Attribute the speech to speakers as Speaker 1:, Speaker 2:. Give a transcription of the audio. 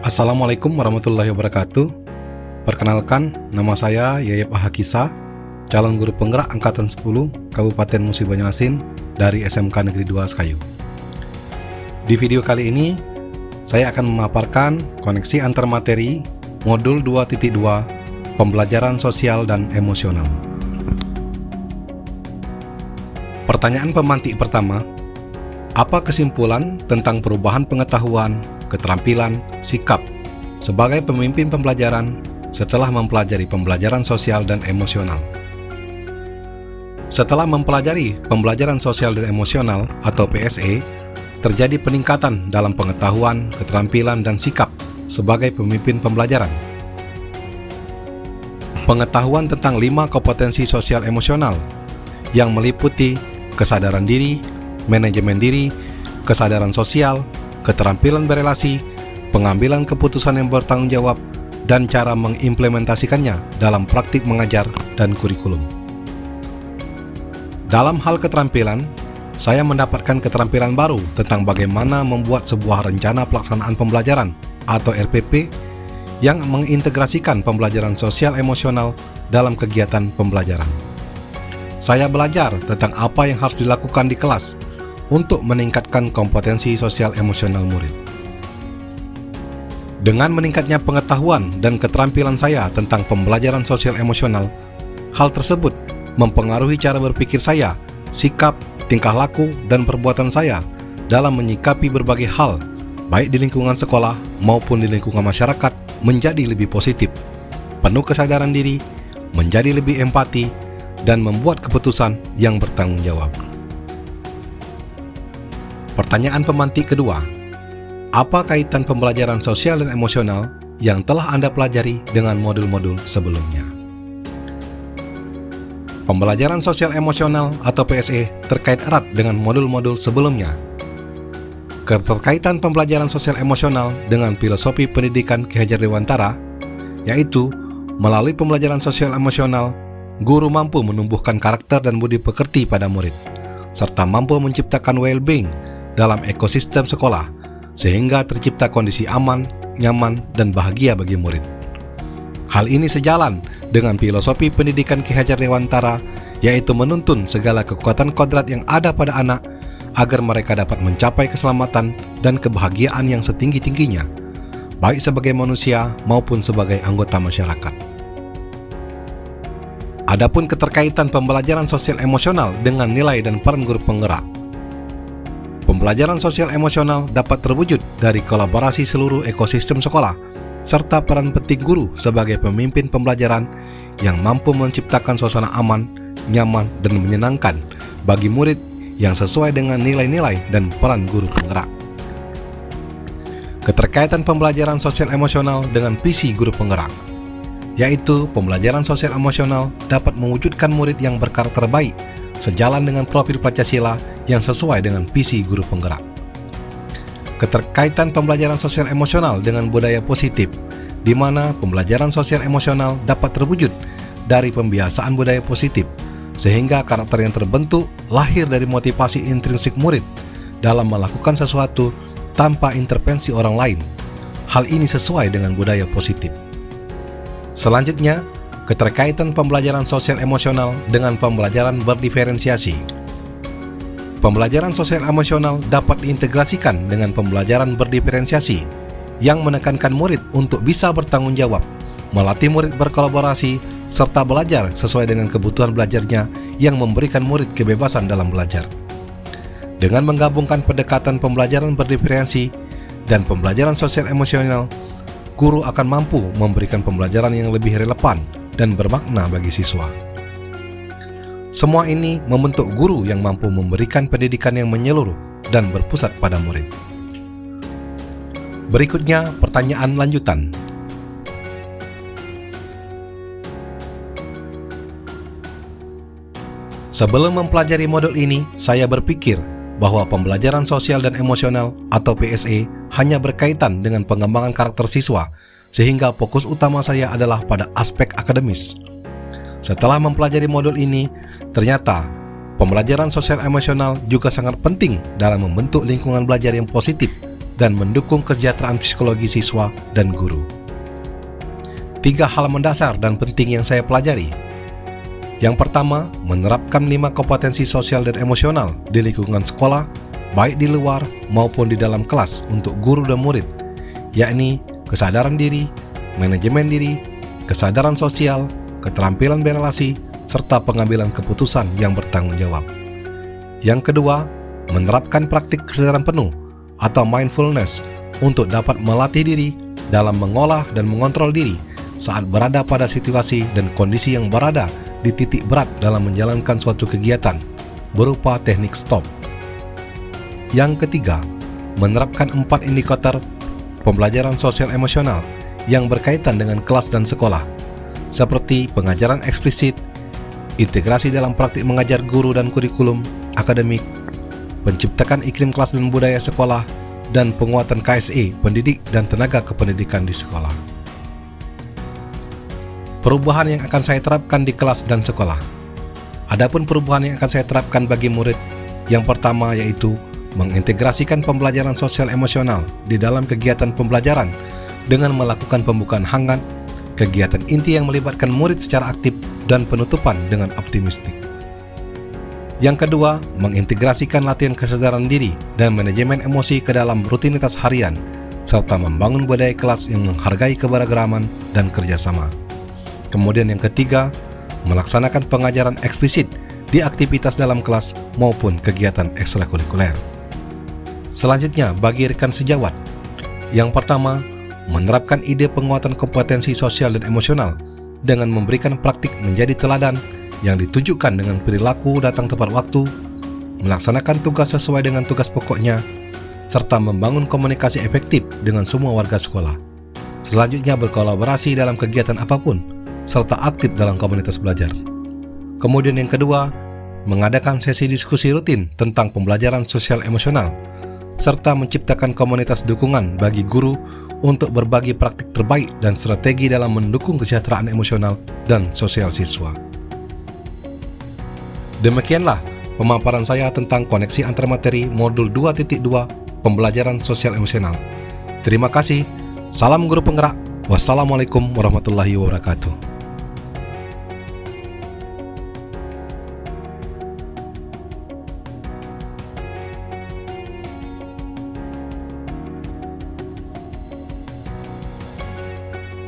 Speaker 1: Assalamualaikum warahmatullahi wabarakatuh. Perkenalkan, nama saya Yayep Ahakisa, calon guru penggerak Angkatan 10 Kabupaten Musi Banyu dari SMK Negeri 2 Sekayu. Di video kali ini, saya akan memaparkan koneksi antar materi Modul 2.2 Pembelajaran Sosial dan Emosional. Pertanyaan pemantik pertama, apa kesimpulan tentang perubahan pengetahuan, keterampilan, sikap sebagai pemimpin pembelajaran setelah mempelajari pembelajaran sosial dan emosional? Setelah mempelajari pembelajaran sosial dan emosional atau PSE, terjadi peningkatan dalam pengetahuan, keterampilan, dan sikap sebagai pemimpin pembelajaran. Pengetahuan tentang 5 kompetensi sosial emosional yang meliputi kesadaran diri, manajemen diri, kesadaran sosial, keterampilan berelasi, pengambilan keputusan yang bertanggung jawab, dan cara mengimplementasikannya dalam praktik mengajar dan kurikulum. Dalam hal keterampilan, saya mendapatkan keterampilan baru tentang bagaimana membuat sebuah rencana pelaksanaan pembelajaran atau RPP yang mengintegrasikan pembelajaran sosial emosional dalam kegiatan pembelajaran. Saya belajar tentang apa yang harus dilakukan di kelas untuk meningkatkan kompetensi sosial emosional murid. Dengan meningkatnya pengetahuan dan keterampilan saya tentang pembelajaran sosial emosional, hal tersebut mempengaruhi cara berpikir saya, sikap, tingkah laku, dan perbuatan saya dalam menyikapi berbagai hal, baik di lingkungan sekolah maupun di lingkungan masyarakat, menjadi lebih positif, penuh kesadaran diri, menjadi lebih empati, dan membuat keputusan yang bertanggung jawab. Pertanyaan pemantik kedua, apa kaitan pembelajaran sosial dan emosional yang telah Anda pelajari dengan modul-modul sebelumnya? Pembelajaran sosial emosional atau PSE terkait erat dengan modul-modul sebelumnya. Keterkaitan pembelajaran sosial emosional dengan filosofi pendidikan Ki Hajar Dewantara, yaitu melalui pembelajaran sosial emosional, guru mampu menumbuhkan karakter dan budi pekerti pada murid, serta mampu menciptakan well-being dalam ekosistem sekolah, sehingga tercipta kondisi aman, nyaman, dan bahagia bagi murid. Hal ini sejalan dengan filosofi pendidikan Ki Hajar Dewantara, yaitu menuntun segala kekuatan kodrat yang ada pada anak agar mereka dapat mencapai keselamatan dan kebahagiaan yang setinggi-tingginya, baik sebagai manusia maupun sebagai anggota masyarakat. Adapun keterkaitan pembelajaran sosial emosional dengan nilai dan peran guru penggerak. Pembelajaran sosial emosional dapat terwujud dari kolaborasi seluruh ekosistem sekolah, serta peran penting guru sebagai pemimpin pembelajaran yang mampu menciptakan suasana aman, nyaman, dan menyenangkan bagi murid yang sesuai dengan nilai-nilai dan peran guru penggerak. Keterkaitan pembelajaran sosial emosional dengan visi guru penggerak, yaitu pembelajaran sosial emosional dapat mewujudkan murid yang berkarakter baik, sejalan dengan profil Pancasila yang sesuai dengan visi guru penggerak. Keterkaitan pembelajaran sosial emosional dengan budaya positif, di mana pembelajaran sosial emosional dapat terwujud dari pembiasaan budaya positif, sehingga karakter yang terbentuk lahir dari motivasi intrinsik murid dalam melakukan sesuatu tanpa intervensi orang lain. Hal ini sesuai dengan budaya positif. Selanjutnya, keterkaitan pembelajaran sosial emosional dengan pembelajaran berdiferensiasi. Pembelajaran sosial emosional dapat diintegrasikan dengan pembelajaran berdiferensiasi yang menekankan murid untuk bisa bertanggung jawab, melatih murid berkolaborasi, serta belajar sesuai dengan kebutuhan belajarnya yang memberikan murid kebebasan dalam belajar. Dengan menggabungkan pendekatan pembelajaran berdiferensiasi dan pembelajaran sosial emosional, guru akan mampu memberikan pembelajaran yang lebih relevan dan bermakna bagi siswa. Semua ini membentuk guru yang mampu memberikan pendidikan yang menyeluruh dan berpusat pada murid. Berikutnya, pertanyaan lanjutan. Sebelum mempelajari modul ini, saya berpikir bahwa pembelajaran sosial dan emosional atau PSE hanya berkaitan dengan pengembangan karakter siswa, sehingga fokus utama saya adalah pada aspek akademis. Setelah mempelajari modul ini, ternyata pembelajaran sosial emosional juga sangat penting dalam membentuk lingkungan belajar yang positif dan mendukung kesejahteraan psikologi siswa dan guru. 3 hal mendasar dan penting yang saya pelajari. Yang pertama, menerapkan 5 kompetensi sosial dan emosional di lingkungan sekolah, baik di luar maupun di dalam kelas untuk guru dan murid, yakni kesadaran diri, manajemen diri, kesadaran sosial, keterampilan berelasi, serta pengambilan keputusan yang bertanggung jawab. Yang kedua, menerapkan praktik kesadaran penuh atau mindfulness untuk dapat melatih diri dalam mengolah dan mengontrol diri saat berada pada situasi dan kondisi yang berada di titik berat dalam menjalankan suatu kegiatan berupa teknik stop. Yang ketiga, menerapkan 4 indikator pembelajaran sosial emosional yang berkaitan dengan kelas dan sekolah, seperti pengajaran eksplisit, integrasi dalam praktik mengajar guru dan kurikulum akademik, penciptakan iklim kelas dan budaya sekolah, dan penguatan KSE, pendidik dan tenaga kependidikan di sekolah. Perubahan yang akan saya terapkan di kelas dan sekolah. Adapun perubahan yang akan saya terapkan bagi murid, yang pertama yaitu mengintegrasikan pembelajaran sosial emosional di dalam kegiatan pembelajaran dengan melakukan pembukaan hangat, kegiatan inti yang melibatkan murid secara aktif, dan penutupan dengan optimistik. Yang kedua, mengintegrasikan latihan kesadaran diri dan manajemen emosi ke dalam rutinitas harian, serta membangun budaya kelas yang menghargai keberagaman dan kerjasama. Kemudian yang ketiga, melaksanakan pengajaran eksplisit di aktivitas dalam kelas maupun kegiatan ekstrakurikuler. Selanjutnya, bagi rekan sejawat, yang pertama, menerapkan ide penguatan kompetensi sosial dan emosional dengan memberikan praktik menjadi teladan yang ditunjukkan dengan perilaku datang tepat waktu, melaksanakan tugas sesuai dengan tugas pokoknya, serta membangun komunikasi efektif dengan semua warga sekolah. Selanjutnya, berkolaborasi dalam kegiatan apapun, serta aktif dalam komunitas belajar. Kemudian yang kedua, mengadakan sesi diskusi rutin tentang pembelajaran sosial emosional, serta menciptakan komunitas dukungan bagi guru untuk berbagi praktik terbaik dan strategi dalam mendukung kesejahteraan emosional dan sosial siswa. Demikianlah pemaparan saya tentang koneksi antar materi modul 2.2 pembelajaran sosial emosional. Terima kasih. Salam guru penggerak. Wassalamualaikum warahmatullahi wabarakatuh.